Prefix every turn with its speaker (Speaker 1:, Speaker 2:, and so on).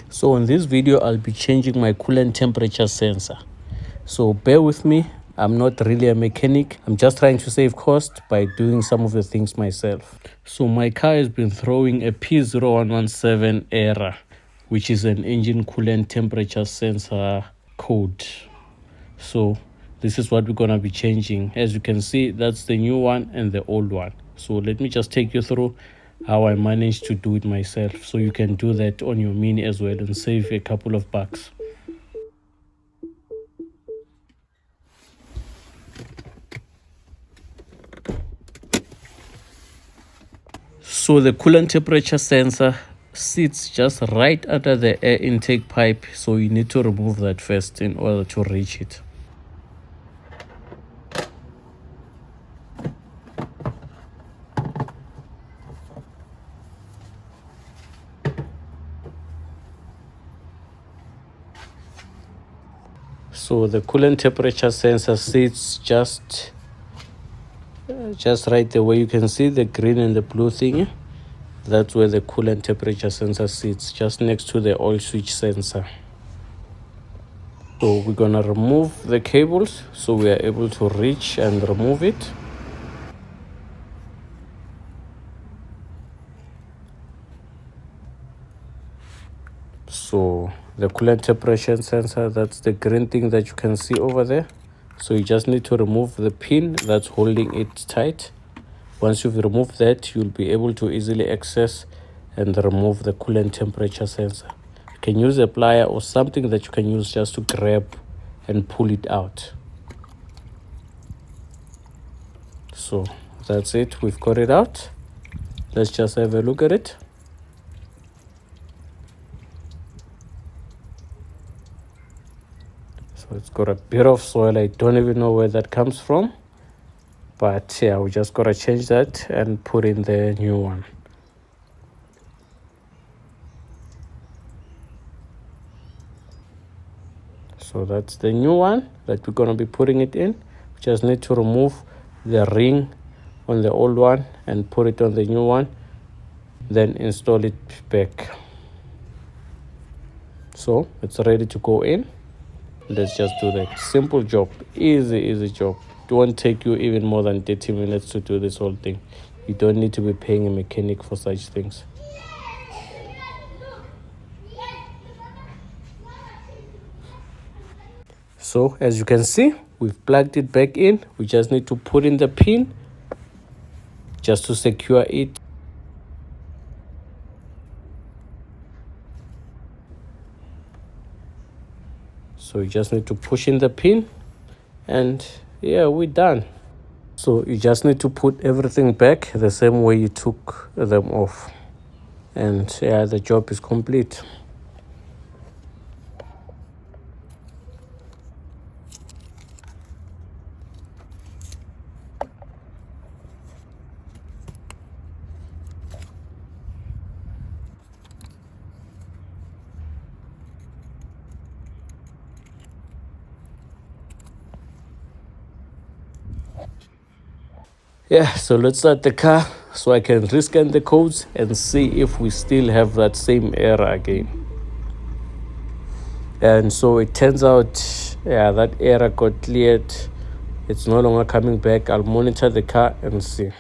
Speaker 1: So in this video, I'll be changing my coolant temperature sensor. So bear with me. I'm not really a mechanic. I'm just trying to save cost by doing some of the things myself. So my car has been throwing a P0117 error, which is an engine coolant temperature sensor code. So this is what we're going to be changing. As you can see, that's the new one and the old one. So let me just take you through how I managed to do it myself, so you can do that on your Mini as well and save a couple of bucks. So the coolant temperature sensor sits just right under the air intake pipe, so you need to remove that first in order to reach it. So the coolant temperature sensor sits just right there where you can see the green and the blue thing. That's where the coolant temperature sensor sits, just next to the oil switch sensor. So we're gonna remove the cables so we are able to reach and remove it. So the coolant temperature sensor, that's the green thing that you can see over there. So you just need to remove the pin that's holding it tight. Once you've removed that, you'll be able to easily access and remove the coolant temperature sensor. You can use a plier or something that you can use just to grab and pull it out. So that's it, we've got it out. Let's just have a look at it. So it's got a bit of soil. I don't even know where that comes from, but yeah, we just gotta change that and put in the new one. So that's the new one that we're gonna be putting it in. We just need to remove the ring on the old one and put it on the new one, then install it back. So it's ready to go in. Let's just do that. Simple job, easy job. It won't take you even more than 30 minutes to do this whole thing. You don't need to be paying a mechanic for such things. So as you can see, we've plugged it back in. We just need to put in the pin just to secure it. So you just need to push in the pin and yeah, we're done. So you just need to put everything back the same way you took them off. And yeah, the job is complete. Yeah, so let's start the car so I can rescan the codes and see if we still have that same error again. And so it turns out, yeah, that error got cleared. It's no longer coming back. I'll monitor the car and see.